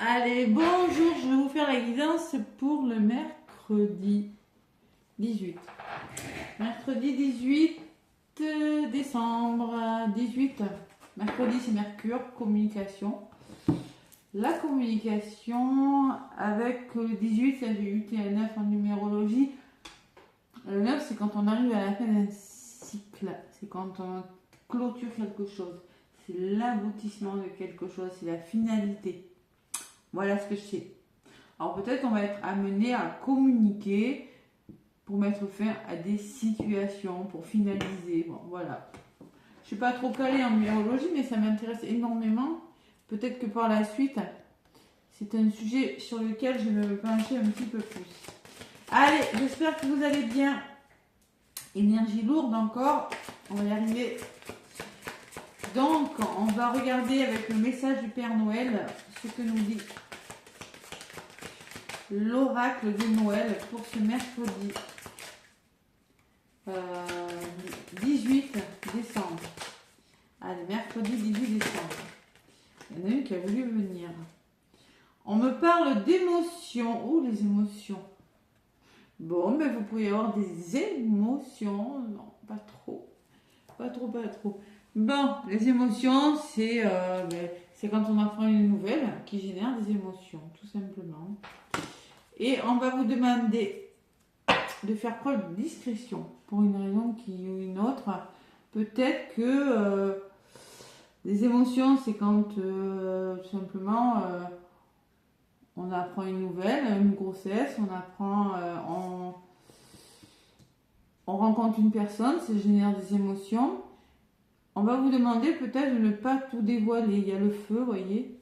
Allez, bonjour, je vais vous faire la guidance pour le mercredi 18. Mercredi 18 décembre, 18. Mercredi, c'est Mercure, communication. La communication avec le 18, ça j'ai 8 et un 9 en numérologie. Le 9, c'est quand on arrive à la fin d'un cycle. C'est quand on clôture quelque chose. C'est l'aboutissement de quelque chose, c'est la finalité. Voilà ce que je sais. Alors peut-être qu'on va être amené à communiquer pour mettre fin à des situations, pour finaliser. Bon, voilà. Je ne suis pas trop calée en numérologie, mais ça m'intéresse énormément. Peut-être que par la suite, c'est un sujet sur lequel je vais me pencher un petit peu plus. Allez, j'espère que vous allez bien. Énergie lourde encore. On va y arriver. Donc, on va regarder avec le message du Père Noël ce que nous dit l'oracle de Noël pour ce mercredi 18 décembre. Allez, mercredi 18 décembre. Il y en a une qui a voulu venir. On me parle d'émotions. Oh, les émotions. Bon, mais vous pouvez avoir des émotions. Non, pas trop. Pas trop. Bon, les émotions, c'est quand on apprend une nouvelle qui génère des émotions, tout simplement. Et on va vous demander de faire preuve de discrétion pour une raison ou une autre. Peut-être que les émotions, c'est quand tout simplement on apprend une nouvelle, une grossesse, on rencontre une personne, ça génère des émotions. On va vous demander peut-être de ne pas tout dévoiler. Il y a le feu, vous voyez.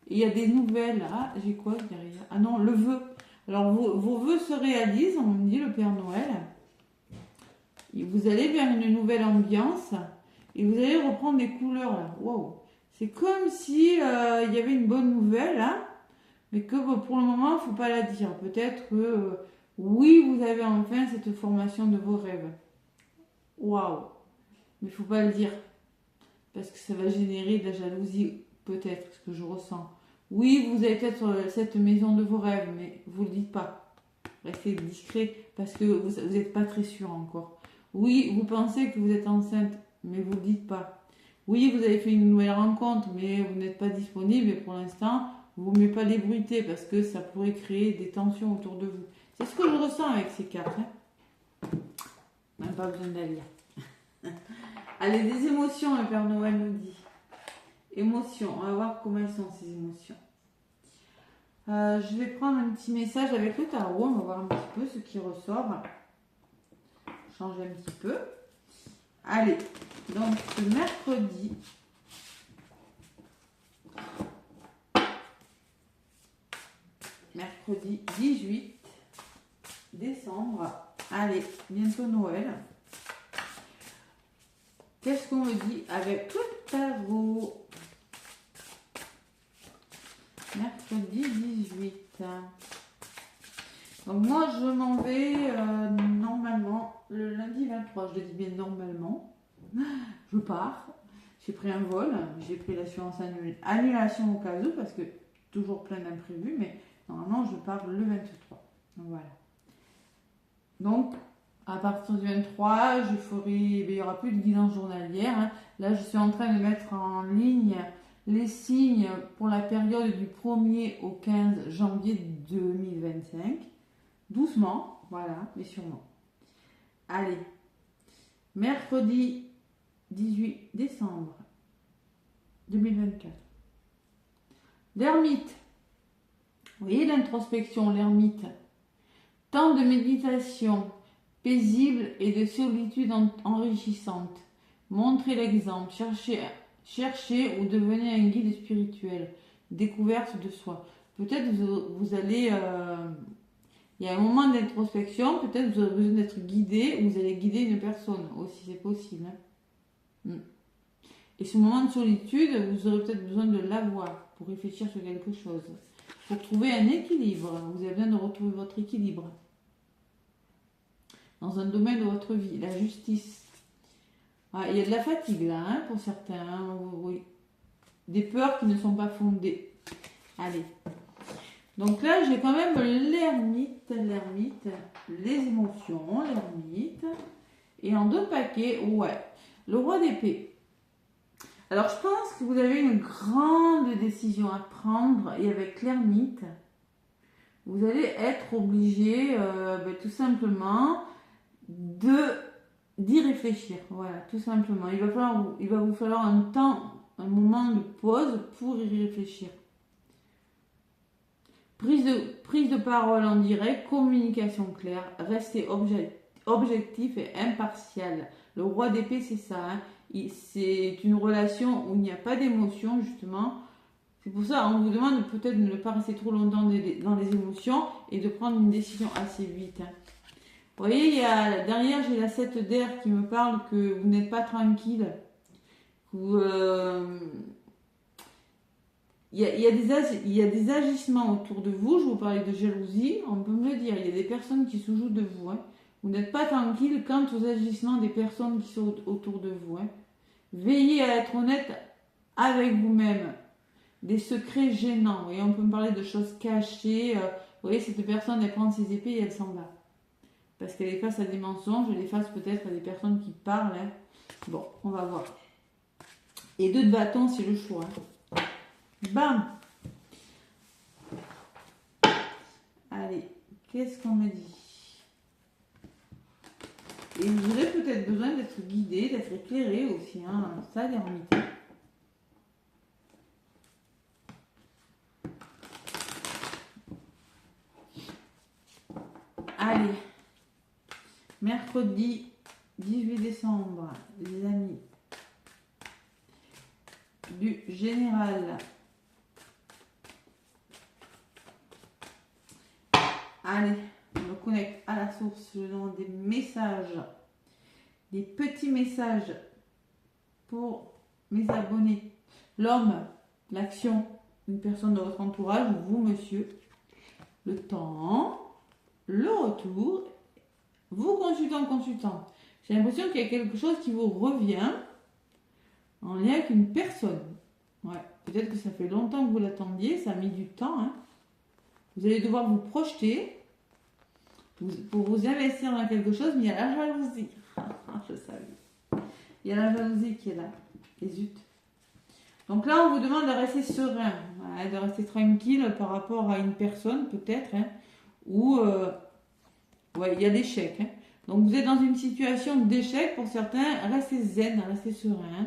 Et il y a des nouvelles. Ah, j'ai quoi derrière? Ah non, le vœu. Alors, vos vœux se réalisent, on me dit le Père Noël. Et vous allez vers une nouvelle ambiance. Et vous allez reprendre des couleurs, là. Waouh! C'est comme si il y avait une bonne nouvelle, hein, mais que pour le moment, il ne faut pas la dire. Peut-être que, oui, vous avez enfin cette formation de vos rêves. Waouh! Mais il ne faut pas le dire, parce que ça va générer de la jalousie, peut-être, ce que je ressens. Oui, vous avez peut-être cette maison de vos rêves, mais vous ne le dites pas. Restez discret, parce que vous n'êtes pas très sûr encore. Oui, vous pensez que vous êtes enceinte, mais vous ne le dites pas. Oui, vous avez fait une nouvelle rencontre, mais vous n'êtes pas disponible, et pour l'instant, vous ne pouvez pas l'ébruiter, parce que ça pourrait créer des tensions autour de vous. C'est ce que je ressens avec ces cartes. Hein. Même pas besoin de la lire. Allez, des émotions, le Père Noël nous dit. Émotions, on va voir comment elles sont ces émotions. Je vais prendre un petit message avec le tarot, on va voir un petit peu ce qui ressort. Changer un petit peu. Allez, donc ce mercredi 18 décembre. Allez, bientôt Noël. Qu'est-ce qu'on me dit avec le tarot? Mercredi 18. Donc moi je m'en vais normalement le lundi 23. Je le dis bien normalement. Je pars. J'ai pris un vol. J'ai pris l'assurance annulation au cas où parce que toujours plein d'imprévus. Mais normalement je pars le 23. Donc voilà. Donc à partir du 23, il n'y aura plus de guidance journalière. Hein. Là, je suis en train de mettre en ligne les signes pour la période du 1er au 15 janvier 2025. Doucement, voilà, mais sûrement. Allez, mercredi 18 décembre 2024. L'ermite. Vous voyez l'introspection, l'ermite. Temps de méditation paisible et de solitude enrichissante. Montrez l'exemple, cherchez ou devenez un guide spirituel. Découverte de soi. Peut-être vous allez... il y a un moment d'introspection, peut-être vous aurez besoin d'être guidé ou vous allez guider une personne aussi, c'est possible. Hein. Et ce moment de solitude, vous aurez peut-être besoin de l'avoir pour réfléchir sur quelque chose. Pour trouver un équilibre. Vous avez besoin de retrouver votre équilibre. Dans un domaine de votre vie, la justice. Ah, il y a de la fatigue là, hein, pour certains. Hein, oui. Des peurs qui ne sont pas fondées. Allez. Donc là, j'ai quand même l'ermite, les émotions, l'ermite. Et en 2 paquets, ouais, le roi d'épée. Alors, je pense que vous avez une grande décision à prendre. Et avec l'ermite, vous allez être obligé, tout simplement, d'y réfléchir. Voilà, tout simplement. Il va vous falloir un moment de pause pour y réfléchir. Prise de parole en direct, communication claire, rester objectif et impartial. Le roi d'épée, c'est ça. Hein. C'est une relation où il n'y a pas d'émotion, justement. C'est pour ça on vous demande peut-être de ne pas rester trop longtemps dans les émotions et de prendre une décision assez vite. Hein. Vous voyez, derrière, j'ai la 7 d'air qui me parle que vous n'êtes pas tranquille. Il y a des agissements autour de vous. Je vous parlais de jalousie, on peut me le dire. Il y a des personnes qui se jouent de vous. Hein. Vous n'êtes pas tranquille quant aux agissements des personnes qui sont autour de vous. Hein. Veillez à être honnête avec vous-même. Des secrets gênants. Vous voyez, on peut me parler de choses cachées. Vous voyez, cette personne, elle prend ses épées et elle s'en va. Parce qu'elle est face à des mensonges. Elle est face peut-être à des personnes qui parlent. Hein. Bon, on va voir. Et 2 de bâton, c'est le choix. Hein. Bam! Allez, qu'est-ce qu'on me dit? Et vous aurez peut-être besoin d'être guidé, d'être éclairé aussi. Hein. Ça, l'ermite. Allez, mercredi 18 décembre, les amis, du général. Allez, je me connecte à la source, je demande des messages, des petits messages pour mes abonnés. L'homme, l'action, une personne de votre entourage, vous, monsieur, le temps, le retour, vous, consultant. J'ai l'impression qu'il y a quelque chose qui vous revient en lien avec une personne. Ouais, peut-être que ça fait longtemps que vous l'attendiez, ça a mis du temps. Hein. Vous allez devoir vous projeter pour vous investir dans quelque chose, mais il y a la jalousie. Je savais. Il y a la jalousie qui est là. Et zut. Donc là, on vous demande de rester serein, hein, de rester tranquille par rapport à une personne, peut-être, hein, où il y a l'échec. Hein. Donc vous êtes dans une situation d'échec pour certains, restez zen, restez serein.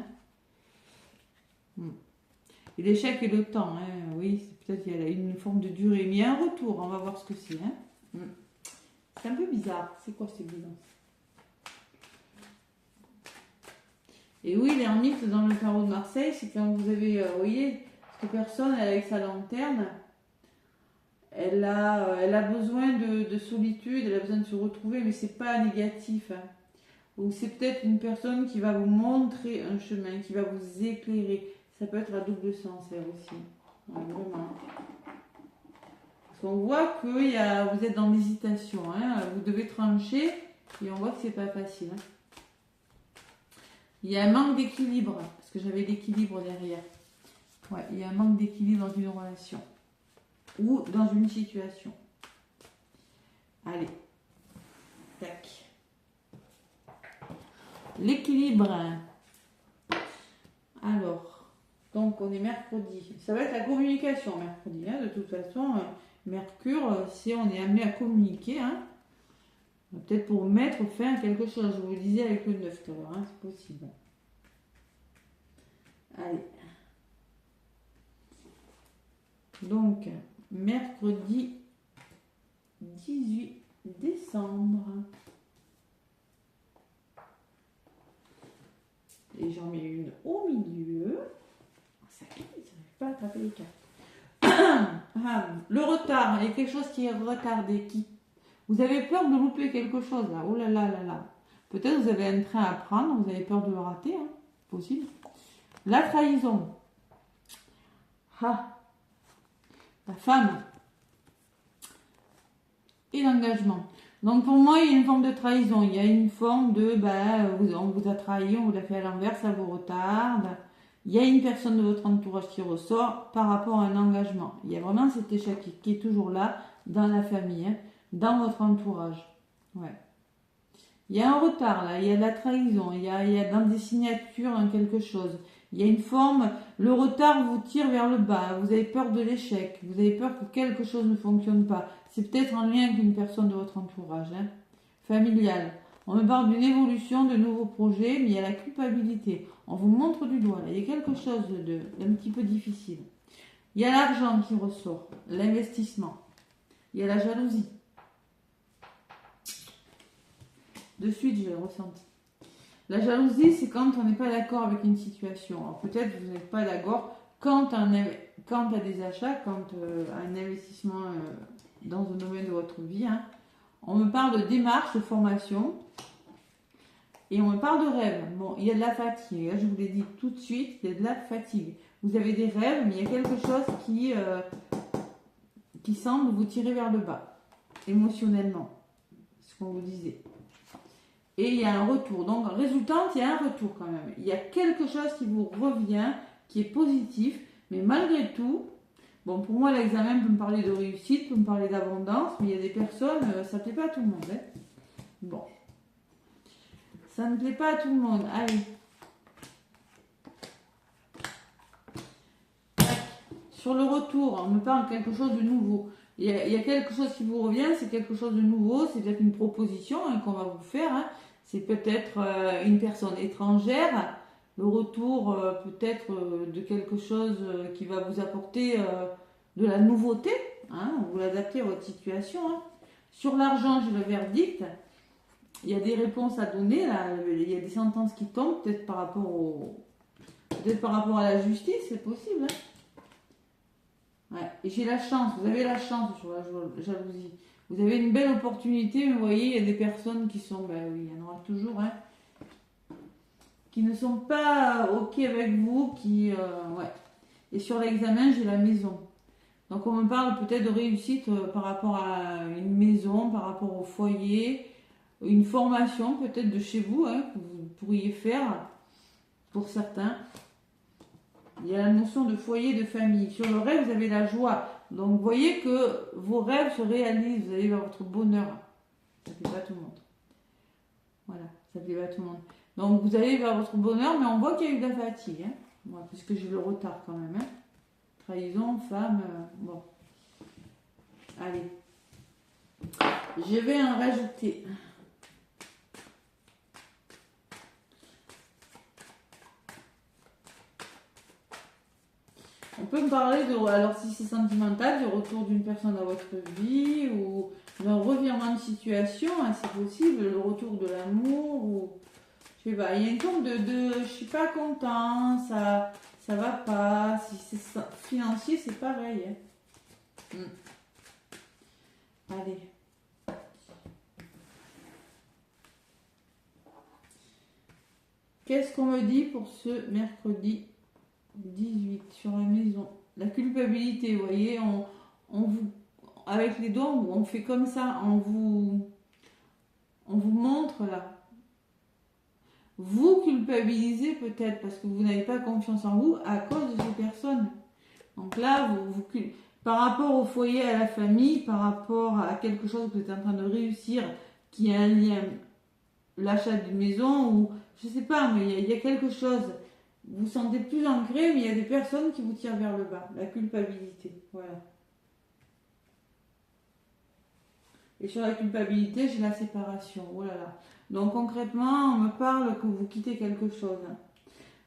Hein. Et l'échec et le temps, hein, oui, peut-être qu'il y a une forme de durée, mais il y a un retour, on va voir ce que c'est. Hein. C'est un peu bizarre, c'est quoi cette évidence? Et oui, l'ermite dans le tarot de Marseille, c'est quand vous avez, vous voyez, cette personne, elle avec sa lanterne, elle a besoin de solitude, elle a besoin de se retrouver, mais c'est pas négatif. Hein. Ou c'est peut-être une personne qui va vous montrer un chemin, qui va vous éclairer. Ça peut être à double sens, elle aussi. Ouais, vraiment. Parce qu'on voit que vous êtes dans l'hésitation. Hein. Vous devez trancher et on voit que c'est pas facile. Hein. Il y a un manque d'équilibre, parce que j'avais l'équilibre derrière. Ouais, il y a un manque d'équilibre dans une relation ou dans une situation. Allez, tac. L'équilibre. Alors, donc on est mercredi. Ça va être la communication mercredi. Hein. De toute façon, Mercure, si on est amené à communiquer, hein, peut-être pour mettre fin à quelque chose. Je vous le disais avec le 9 tout à l'heure, hein, c'est possible. Allez. Donc, mercredi 18 décembre. Et j'en mets une au milieu. Ça n'arrive pas à attraper les cartes. Le retard, il y a quelque chose qui est retardé. Vous avez peur de louper quelque chose là. Oh là là là là. Peut-être vous avez un train à prendre, vous avez peur de le rater. Hein. Possible. La trahison. La femme. Et l'engagement. Donc pour moi, il y a une forme de trahison. Il y a une forme de, on vous a trahi, on vous l'a fait à l'envers, ça vous retarde. Il y a une personne de votre entourage qui ressort par rapport à un engagement. Il y a vraiment cet échec qui est toujours là dans la famille, hein, dans votre entourage. Ouais. Il y a un retard là, il y a de la trahison, il y a dans des signatures quelque chose. Il y a une forme, le retard vous tire vers le bas, vous avez peur de l'échec, vous avez peur que quelque chose ne fonctionne pas. C'est peut-être en lien avec une personne de votre entourage. Hein. Familial. On me parle d'une évolution, de nouveaux projets, mais il y a la culpabilité. On vous montre du doigt, là. Il y a quelque chose d'un petit peu difficile. Il y a l'argent qui ressort, l'investissement. Il y a la jalousie. De suite, je l'ai ressenti. La jalousie, c'est quand on n'est pas d'accord avec une situation. Alors, peut-être que vous n'êtes pas d'accord quant à des achats, quant à un investissement dans un domaine de votre vie. Hein. On me parle de démarche, de formation. Et on me parle de rêve. Bon, il y a de la fatigue. Là, je vous l'ai dit tout de suite, il y a de la fatigue. Vous avez des rêves, mais il y a quelque chose qui semble vous tirer vers le bas, émotionnellement. Ce qu'on vous disait. Et il y a un retour. Donc, résultante, il y a un retour quand même. Il y a quelque chose qui vous revient, qui est positif. Mais malgré tout, bon, pour moi, l'examen peut me parler de réussite, peut me parler d'abondance, mais il y a des personnes, ça ne plaît pas à tout le monde. Hein. Bon. Ça ne plaît pas à tout le monde. Allez. Sur le retour, on me parle de quelque chose de nouveau. Il y a quelque chose qui vous revient, c'est quelque chose de nouveau, c'est peut-être une proposition hein, qu'on va vous faire. Hein. C'est peut-être une personne étrangère, le retour peut-être de quelque chose qui va vous apporter de la nouveauté. Hein. Vous l'adaptez à votre situation. Hein. Sur l'argent, j'ai le verdict. Il y a des réponses à donner, là. Il y a des sentences qui tombent, peut-être par rapport à la justice, c'est possible. Hein. Ouais. Et j'ai la chance, vous avez la chance sur la jalousie. Vous avez une belle opportunité, mais vous voyez, il y a des personnes qui sont, ben oui, il y en aura toujours, hein, qui ne sont pas OK avec vous, ouais. Et sur l'examen, j'ai la maison. Donc on me parle peut-être de réussite par rapport à une maison, par rapport au foyer, une formation peut-être de chez vous, hein, que vous pourriez faire pour certains. Il y a la notion de foyer, de famille. Sur le rêve, vous avez la joie. Donc, vous voyez que vos rêves se réalisent. Vous allez vers votre bonheur. Ça ne plaît pas à tout le monde. Voilà, ça ne plaît pas à tout le monde. Donc, vous allez vers votre bonheur, mais on voit qu'il y a eu de la fatigue. Hein. Voilà, puisque j'ai le retard quand même. Hein. Trahison, femme, bon. Allez. Je vais en rajouter. On peut me parler alors si c'est sentimental, du retour d'une personne dans votre vie ou d'un revirement de situation, hein, c'est possible, le retour de l'amour ou je sais pas, il y a une forme de je suis pas content, ça va pas, si c'est financier c'est pareil. Hein. Allez. Qu'est-ce qu'on me dit pour ce mercredi 18 sur la maison? La culpabilité, vous voyez, on vous, avec les doigts, on fait comme ça, on vous montre là. Vous culpabilisez peut-être parce que vous n'avez pas confiance en vous à cause de ces personnes. Donc là, par rapport au foyer, à la famille, par rapport à quelque chose que vous êtes en train de réussir, qui a un lien, l'achat d'une maison ou je sais pas, mais il y a quelque chose. Vous vous sentez plus ancré, mais il y a des personnes qui vous tirent vers le bas. La culpabilité, voilà. Et sur la culpabilité, j'ai la séparation. Oh là là. Donc concrètement, on me parle que vous quittez quelque chose.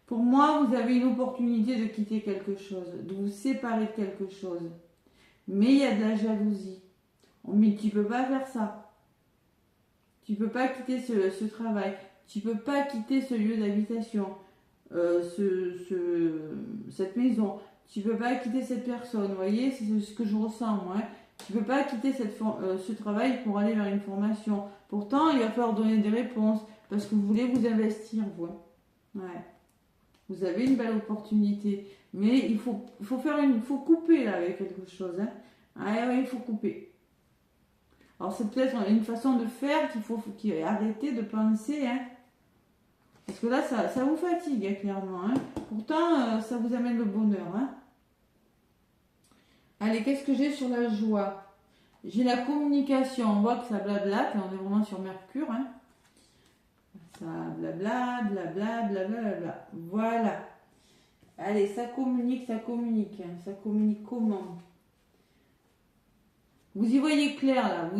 Pour moi, vous avez une opportunité de quitter quelque chose, de vous séparer de quelque chose. Mais il y a de la jalousie. Mais tu ne peux pas faire ça. Tu ne peux pas quitter ce travail. Tu ne peux pas quitter ce lieu d'habitation. Cette maison, tu peux pas quitter cette personne, vous voyez, c'est ce que je ressens moi. Hein. Tu peux pas quitter ce travail pour aller vers une formation. Pourtant, il va falloir donner des réponses parce que vous voulez vous investir, vous. Ouais. Vous avez une belle opportunité, mais il faut couper là avec quelque chose. Hein. Ouais, il faut couper. Alors c'est peut-être une façon de faire qu'il faut arrêter de penser. Hein. Parce que là, ça vous fatigue, hein, clairement. Hein. Pourtant, ça vous amène le bonheur. Hein. Allez, qu'est-ce que j'ai sur la joie? J'ai la communication. On voit que ça blablate. Là, on est vraiment sur Mercure. Hein. Ça blabla, blabla, blabla, blabla. Voilà. Allez, ça communique, ça communique. Hein. Ça communique comment? Vous y voyez clair là,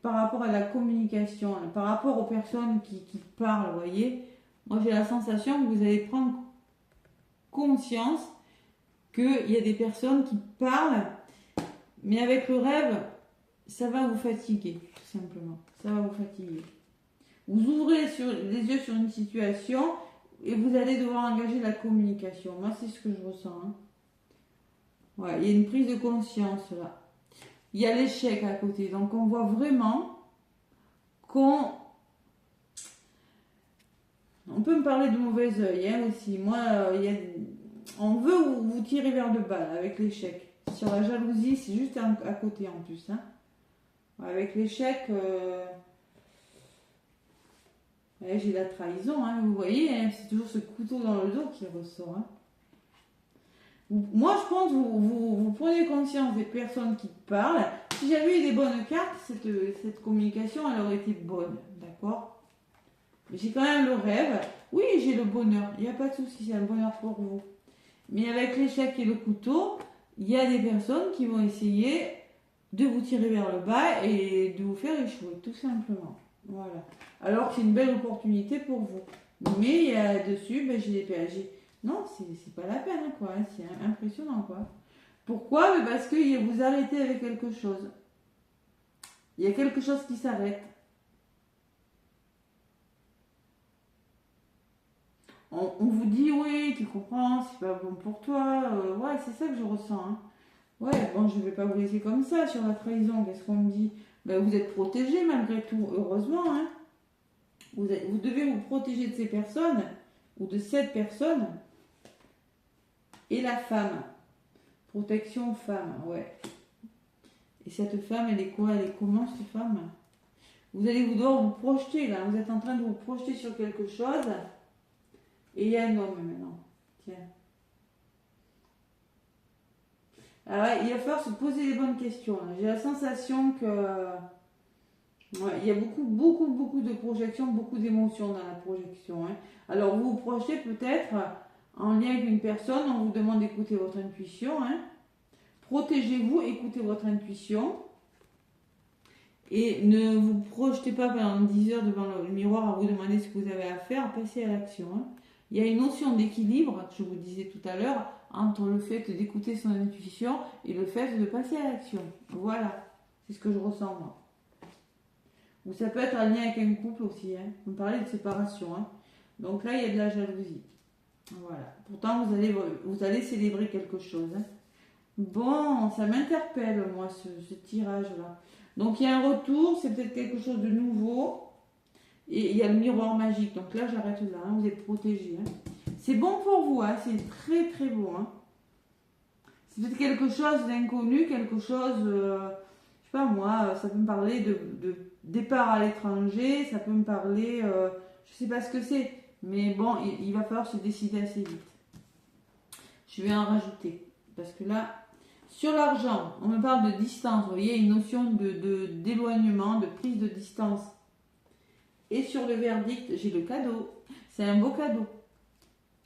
par rapport à la communication, là, par rapport aux personnes qui parlent, vous voyez. Moi, j'ai la sensation que vous allez prendre conscience qu'il y a des personnes qui parlent, mais avec le rêve, ça va vous fatiguer, tout simplement. Ça va vous fatiguer. Vous ouvrez les yeux sur une situation et vous allez devoir engager la communication. Moi, c'est ce que je ressens. Hein. Ouais, il y a une prise de conscience là. Il y a l'échec à côté. Donc, on voit vraiment qu'on... On peut me parler de mauvais œil hein, aussi. Moi, on veut vous tirer vers le bas là, avec l'échec. Sur la jalousie, c'est juste à côté en plus. Hein. Avec l'échec, j'ai la trahison. Hein, vous voyez, hein, c'est toujours ce couteau dans le dos qui ressort. Hein. Moi, je pense que vous prenez conscience des personnes qui parlent. Si j'avais eu des bonnes cartes, cette communication, elle aurait été bonne. D'accord? J'ai quand même le rêve. Oui, j'ai le bonheur. Il n'y a pas de souci, c'est un bonheur pour vous. Mais avec l'échec et le couteau, il y a des personnes qui vont essayer de vous tirer vers le bas et de vous faire échouer, tout simplement. Voilà. Alors que c'est une belle opportunité pour vous. Mais il y a dessus, j'ai des péages. Non, c'est pas la peine, quoi. C'est impressionnant, quoi. Pourquoi? Parce que vous arrêtez avec quelque chose. Il y a quelque chose qui s'arrête. On vous dit, oui, tu comprends, c'est pas bon pour toi. Ouais, c'est ça que je ressens. Hein. Ouais, bon, je vais pas vous laisser comme ça sur la trahison. Qu'est-ce qu'on me dit? Vous êtes protégé malgré tout, heureusement. Hein. Vous devez vous protéger de ces personnes ou de cette personne. Et la femme. Protection femme, ouais. Et cette femme, elle est quoi? Elle est comment, cette femme? Vous allez devoir vous projeter, là. Vous êtes en train de vous projeter sur quelque chose. Et il y a un homme, maintenant. Tiens. Alors, il va falloir se poser les bonnes questions. J'ai la sensation que... Ouais, il y a beaucoup de projections, beaucoup d'émotions dans la projection. Hein. Alors, vous vous projetez peut-être... En lien avec une personne, on vous demande d'écouter votre intuition. Hein. Protégez-vous, écoutez votre intuition. Et ne vous projetez pas pendant 10 heures devant le miroir à vous demander ce que vous avez à faire, passez à l'action. Hein. Il y a une notion d'équilibre, que je vous disais tout à l'heure, entre le fait d'écouter son intuition et le fait de passer à l'action. Voilà, c'est ce que je ressens moi. Ou ça peut être en lien avec un couple aussi. Hein. On parlait de séparation. Hein. Donc là, il y a de la jalousie. Voilà. Pourtant, vous allez célébrer quelque chose. Hein. Bon, ça m'interpelle, moi, ce tirage-là. Donc, il y a un retour, c'est peut-être quelque chose de nouveau. Et il y a le miroir magique. Donc là, j'arrête là. Hein. Vous êtes protégés. Hein. C'est bon pour vous. Hein. C'est très, très bon. Hein. C'est peut-être quelque chose d'inconnu, quelque chose... je sais pas, moi, ça peut me parler de départ à l'étranger. Ça peut me parler... je sais pas ce que c'est. Mais bon, il va falloir se décider assez vite. Je vais en rajouter. Parce que là, sur l'argent, on me parle de distance. Vous voyez, une notion d'éloignement, de prise de distance. Et sur le verdict, j'ai le cadeau. C'est un beau cadeau.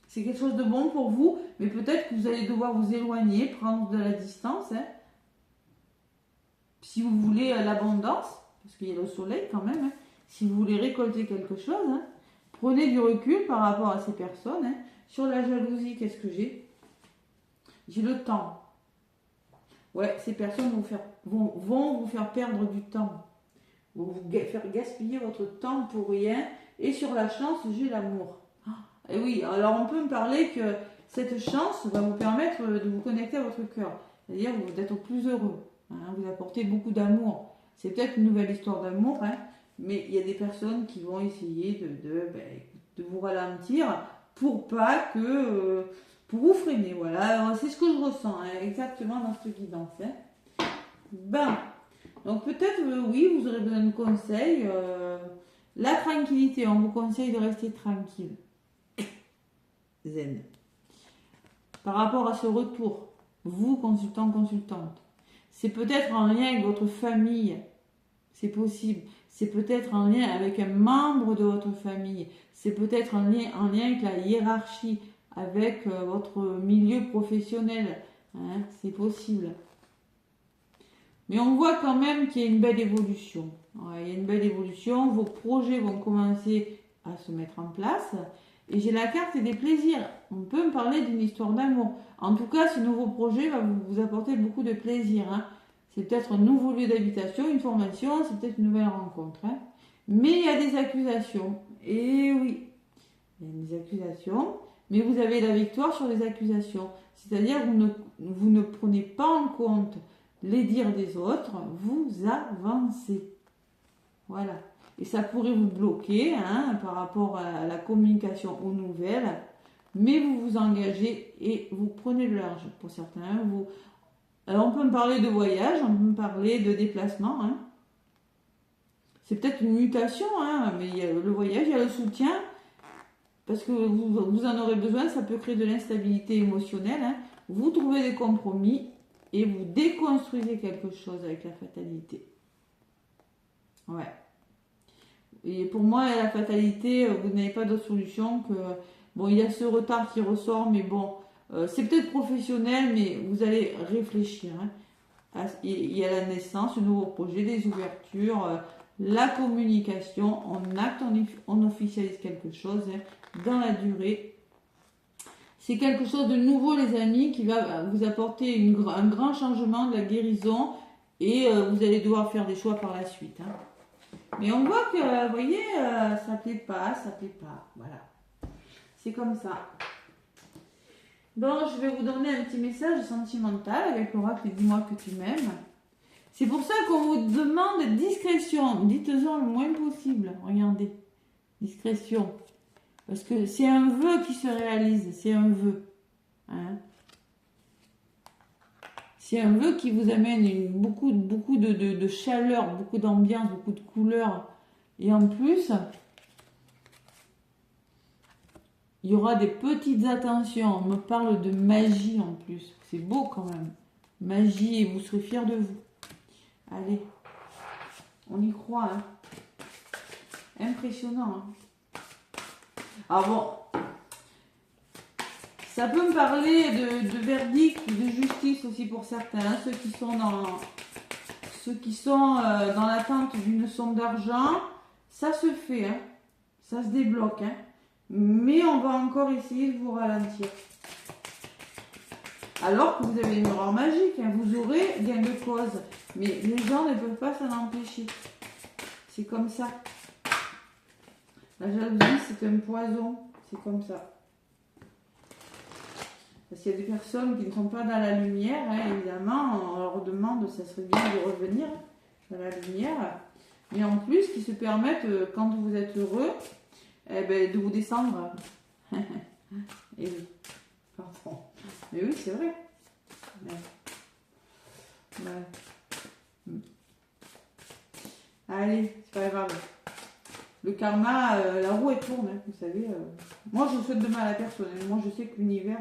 C'est quelque chose de bon pour vous, mais peut-être que vous allez devoir vous éloigner, prendre de la distance. Hein. Si vous voulez l'abondance, parce qu'il y a le soleil quand même, hein. Si vous voulez récolter quelque chose, hein, prenez du recul par rapport à ces personnes. Hein. Sur la jalousie, qu'est-ce que j'ai? J'ai le temps. Ouais, ces personnes vont vous faire perdre du temps. Vont vous faire gaspiller votre temps pour rien. Et sur la chance, j'ai l'amour. Et oui, alors on peut me parler que cette chance va vous permettre de vous connecter à votre cœur. C'est-à-dire d'être plus heureux. Hein, vous apportez beaucoup d'amour. C'est peut-être une nouvelle histoire d'amour, hein, mais il y a des personnes qui vont essayer de vous ralentir pour pas que... pour vous freiner, voilà. C'est ce que je ressens, hein, exactement dans cette guidance. Hein. Ben, donc peut-être, oui, vous aurez besoin de conseils. La tranquillité, on vous conseille de rester tranquille. zen. Par rapport à ce retour, vous, consultant, consultante, c'est peut-être en lien avec votre famille, c'est possible. C'est peut-être en lien avec un membre de votre famille. C'est peut-être en lien avec la hiérarchie, avec votre milieu professionnel. Hein, c'est possible. Mais on voit quand même qu'il y a une belle évolution. Ouais, il y a une belle évolution. Vos projets vont commencer à se mettre en place. Et j'ai la carte des plaisirs. On peut me parler d'une histoire d'amour. En tout cas, ce nouveau projet va vous apporter beaucoup de plaisir. Hein. C'est peut-être un nouveau lieu d'habitation, une formation, c'est peut-être une nouvelle rencontre. Hein. Mais il y a des accusations. Et oui, il y a des accusations. Mais vous avez la victoire sur les accusations. C'est-à-dire que vous ne prenez pas en compte les dires des autres, vous avancez. Voilà. Et ça pourrait vous bloquer hein, par rapport à la communication aux nouvelles, mais vous vous engagez et vous prenez le large. Pour certains, alors on peut me parler de voyage, on peut me parler de déplacement. Hein. C'est peut-être une mutation, hein, mais il y a le voyage, il y a le soutien, parce que vous en aurez besoin, ça peut créer de l'instabilité émotionnelle. Hein. Vous trouvez des compromis et vous déconstruisez quelque chose avec la fatalité. Ouais. Et pour moi, la fatalité, vous n'avez pas d'autre solution que... Bon, il y a ce retard qui ressort, mais bon, c'est peut-être professionnel, mais vous allez réfléchir. Hein. Il y a la naissance, le nouveau projet, des ouvertures, la communication, on acte, on officialise quelque chose hein, dans la durée. C'est quelque chose de nouveau, les amis, qui va vous apporter un grand changement, de la guérison, et vous allez devoir faire des choix par la suite. Hein. Mais on voit que, vous voyez, ça plaît pas, voilà. C'est comme ça. Bon, je vais vous donner un petit message sentimental avec l'oracle « Dis-moi que tu m'aimes ». C'est pour ça qu'on vous demande discrétion. Dites-en le moins possible. Regardez, discrétion. Parce que c'est un vœu qui se réalise, c'est un vœu. Hein. C'est un vœu qui vous amène beaucoup de chaleur, beaucoup d'ambiance, beaucoup de couleurs. Et en plus, il y aura des petites attentions. On me parle de magie en plus. C'est beau quand même. Magie et vous serez fiers de vous. Allez, on y croit. Hein. Impressionnant. Hein. Alors bon, ça peut me parler de verdict, de justice aussi pour certains. Hein, ceux qui sont dans l'attente d'une somme d'argent, ça se fait. Hein, ça se débloque. Hein. Mais on va encore essayer de vous ralentir. Alors que vous avez une miroir magique, hein, vous aurez gain de cause. Mais les gens ne peuvent pas s'en empêcher. C'est comme ça. La jalousie, c'est un poison. C'est comme ça. Parce qu'il y a des personnes qui ne sont pas dans la lumière, hein, évidemment, on leur demande, ça serait bien de revenir dans la lumière. Mais en plus, qui se permettent, quand vous êtes heureux, eh ben, de vous descendre. Et oui, pardon. Mais oui, c'est vrai. Ouais. Ouais. Allez, c'est pas grave. Le karma, la roue est tourne, hein, vous savez. Moi, je souhaite de mal à la personne. Moi, je sais que l'univers,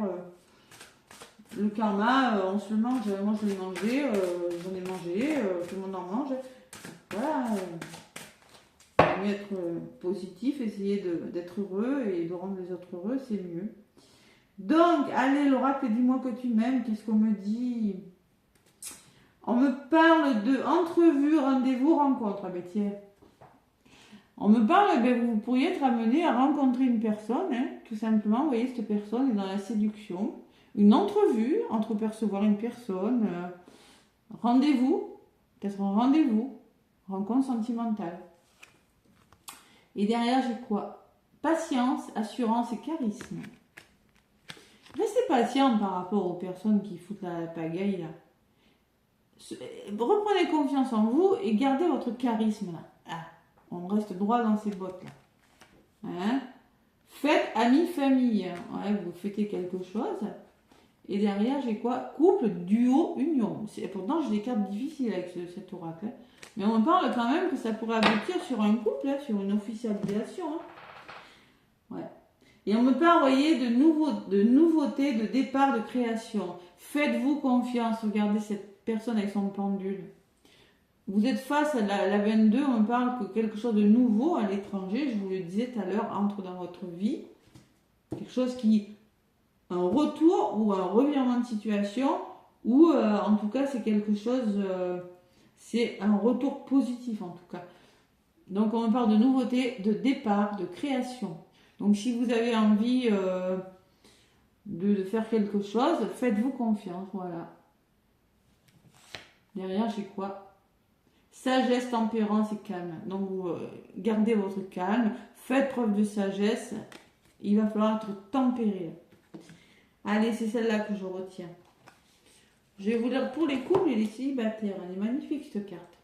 le karma, on se le mange. Moi, je l'ai mangé, j'en ai mangé, tout le monde en mange. Voilà. Mieux être positif, essayer d'être heureux et de rendre les autres heureux, c'est mieux. Donc, allez, l'oracle, dis-moi que tu m'aimes. Qu'est-ce qu'on me dit? On me parle de entrevue, rendez-vous, rencontre. Ah ben tiens. On me parle, ben, vous pourriez être amené à rencontrer une personne, hein, tout simplement. Vous voyez, cette personne est dans la séduction. Une entrevue, entrepercevoir une personne. Rendez-vous, peut-être un rendez-vous. Rencontre sentimentale. Et derrière, j'ai quoi? Patience, assurance et charisme. Restez patient par rapport aux personnes qui foutent la pagaille là. Reprenez confiance en vous et gardez votre charisme là. Ah, on reste droit dans ses bottes là. Hein? Faites amis, famille. Ouais, vous fêtez quelque chose. Et derrière, j'ai quoi? Couple, duo, union. Pourtant, j'ai des cartes difficiles avec cet oracle. Hein. Mais on me parle quand même que ça pourrait aboutir sur un couple, hein, sur une officialisation. Hein. Ouais. Et on me parle, vous voyez, de nouveautés, de départ, de création. Faites-vous confiance. Regardez cette personne avec son pendule. Vous êtes face à la 22, on me parle que quelque chose de nouveau à l'étranger, je vous le disais tout à l'heure, entre dans votre vie. Quelque chose qui, un retour ou un revirement de situation, ou en tout cas c'est quelque chose, c'est un retour positif en tout cas. Donc on me parle de nouveauté, de départ, de création. Donc si vous avez envie de faire quelque chose, faites-vous confiance, voilà. Derrière j'ai quoi? Sagesse, tempérance et calme. Donc, vous gardez votre calme, faites preuve de sagesse. Il va falloir être tempéré. Allez, c'est celle-là que je retiens. Je vais vous lire pour les couples et les célibataires. Elle est magnifique cette carte.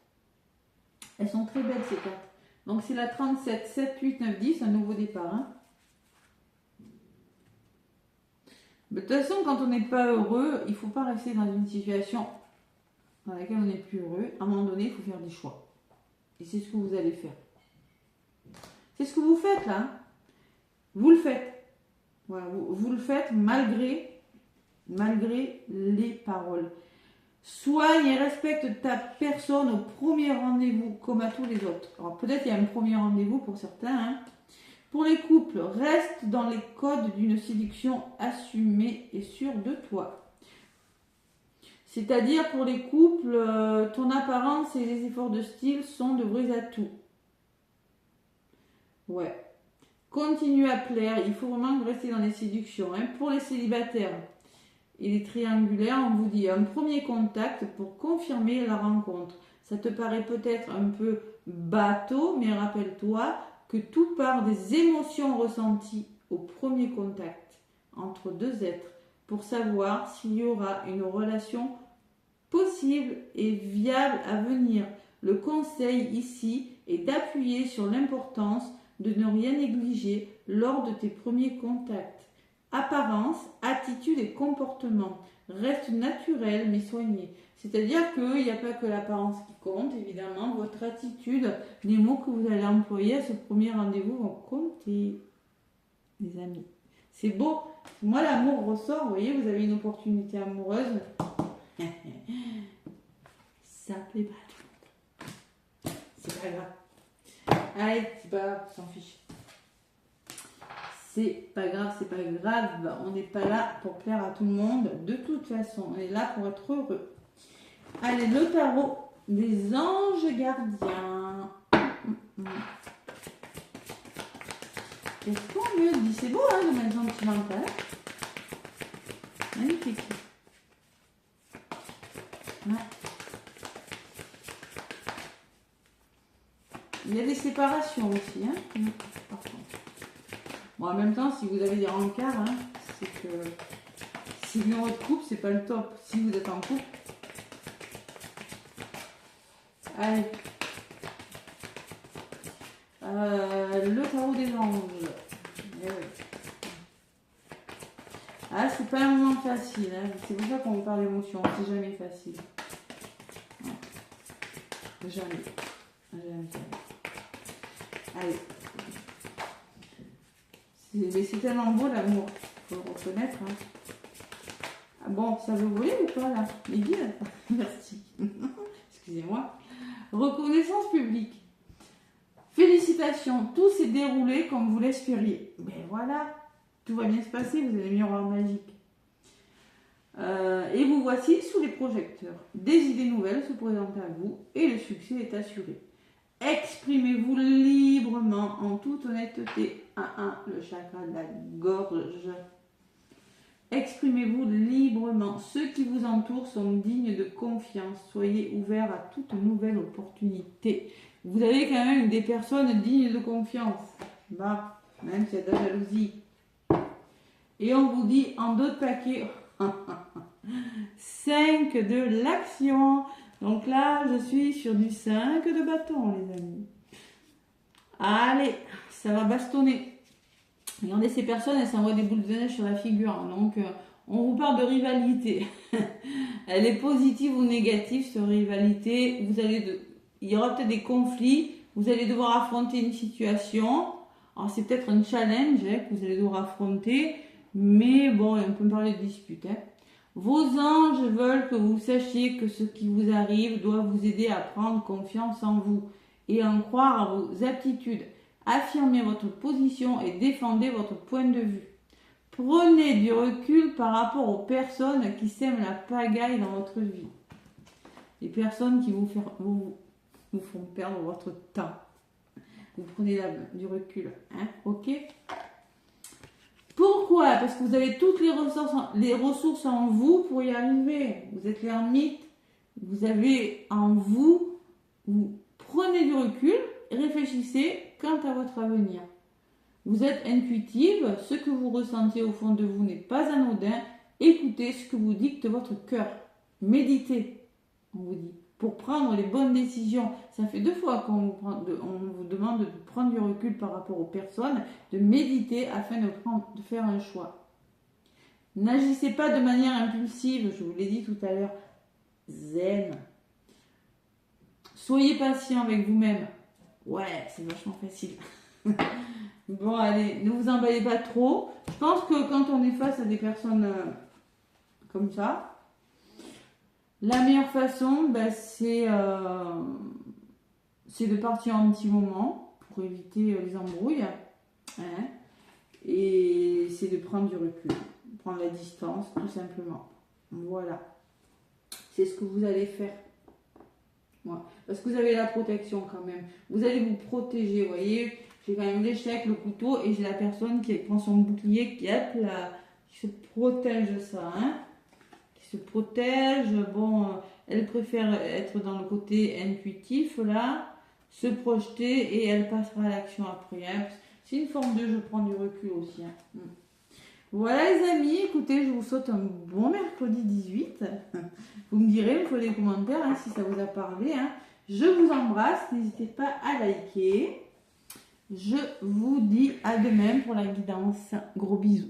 Elles sont très belles ces cartes. Donc, c'est la 37, 7, 8, 9, 10, un nouveau départ. Hein. De toute façon, quand on n'est pas heureux, il ne faut pas rester dans une situation dans laquelle on n'est plus heureux. À un moment donné, il faut faire des choix. Et c'est ce que vous allez faire. C'est ce que vous faites là. Vous le faites. Voilà, vous le faites malgré les paroles. Soigne et respecte ta personne au premier rendez-vous, comme à tous les autres. Alors peut-être il y a un premier rendez-vous pour certains. Hein. Pour les couples, reste dans les codes d'une séduction assumée et sûre de toi. C'est-à-dire pour les couples, ton apparence et les efforts de style sont de vrais atouts. Ouais. Continue à plaire, il faut vraiment rester dans les séductions. Hein. Pour les célibataires et les triangulaires, on vous dit un premier contact pour confirmer la rencontre. Ça te paraît peut-être un peu bateau, mais rappelle-toi que tout part des émotions ressenties au premier contact entre deux êtres pour savoir s'il y aura une relation possible et viable à venir. Le conseil ici est d'appuyer sur l'importance de ne rien négliger lors de tes premiers contacts. Apparence, attitude et comportement. Reste naturel mais soigné. C'est-à-dire qu'il n'y a pas que l'apparence qui compte, évidemment. Votre attitude, les mots que vous allez employer à ce premier rendez-vous vont compter, les amis. C'est beau. Moi, l'amour ressort. Vous voyez, vous avez une opportunité amoureuse. Ça plaît pas à tout le monde. C'est pas grave. Allez, c'est pas grave, on s'en fiche. C'est pas grave, c'est pas grave. On n'est pas là pour plaire à tout le monde. De toute façon, on est là pour être heureux. Allez, le tarot des anges gardiens. Qu'est-ce qu'on me dit? C'est beau, hein, de mettre sentimental. Magnifique. Ouais. Il y a des séparations aussi, hein. Par contre. Bon, en même temps, si vous avez des rencarts, hein, c'est que si dans votre couple, c'est pas le top. Si vous êtes en couple. Allez. Le tarot des anges. Eh oui. Ah, c'est pas un moment facile. Hein. C'est pour ça qu'on vous parle d'émotion. C'est jamais facile. Ouais. Jamais. Allez. Mais c'est tellement beau l'amour. Il faut le reconnaître. Hein. Ah bon, ça veut voler ou pas là? Les guides. Merci. Excusez-moi. Reconnaissance publique. Félicitations, tout s'est déroulé comme vous l'espériez. Ben voilà, tout va bien se passer, vous avez le miroir magique. Et vous voici sous les projecteurs. Des idées nouvelles se présentent à vous et le succès est assuré. Exprimez-vous librement, en toute honnêteté. Le chakra de la gorge. Exprimez-vous librement. Ceux qui vous entourent sont dignes de confiance. Soyez ouverts à toute nouvelle opportunité. Vous avez quand même des personnes dignes de confiance. Bah, même s'il y a de la jalousie. Et on vous dit en d'autres paquets 5 de l'action. Donc là, je suis sur du 5 de bâton, les amis. Allez, ça va bastonner. Regardez, ces personnes, elles s'envoient des boules de neige sur la figure. Donc, on vous parle de rivalité. Elle est positive ou négative, cette rivalité. Il y aura peut-être des conflits. Vous allez devoir affronter une situation. Alors c'est peut-être un challenge hein, que vous allez devoir affronter, mais bon, on peut parler de dispute. Hein. Vos anges veulent que vous sachiez que ce qui vous arrive doit vous aider à prendre confiance en vous et en croire à vos aptitudes. Affirmez votre position et défendez votre point de vue. Prenez du recul par rapport aux personnes qui sèment la pagaille dans votre vie. Les personnes qui vous font perdre votre temps. Vous prenez du recul, hein, ok? Pourquoi? Parce que vous avez toutes les ressources en vous pour y arriver. Vous êtes l'ermite, vous avez en vous, vous prenez du recul, réfléchissez quant à votre avenir. Vous êtes intuitive, ce que vous ressentez au fond de vous n'est pas anodin. Écoutez ce que vous dicte votre cœur. Méditez, on vous dit, pour prendre les bonnes décisions. Ça fait 2 fois qu'on vous demande de prendre du recul par rapport aux personnes, de méditer afin de faire un choix. N'agissez pas de manière impulsive, je vous l'ai dit tout à l'heure. Zen. Soyez patient avec vous-même. Ouais, c'est vachement facile. Bon, allez, ne vous emballez pas trop. Je pense que quand on est face à des personnes comme ça, la meilleure façon, c'est de partir un petit moment pour éviter les embrouilles. Hein, et c'est de prendre du recul, prendre la distance, tout simplement. Voilà. C'est ce que vous allez faire. Voilà. Parce que vous avez la protection quand même. Vous allez vous protéger, vous voyez. J'ai quand même l'échec, le couteau, et j'ai la personne qui prend son bouclier, qui se protège ça, hein. Qui se protège, bon, elle préfère être dans le côté intuitif, là, se projeter, et elle passera à l'action après, hein. C'est une forme de je prends du recul aussi, hein. Voilà les amis, écoutez, je vous souhaite un bon mercredi 18. Vous me direz, vous ferez des commentaires hein, si ça vous a parlé, hein. Je vous embrasse, n'hésitez pas à liker. Je vous dis à demain pour la guidance. Gros bisous.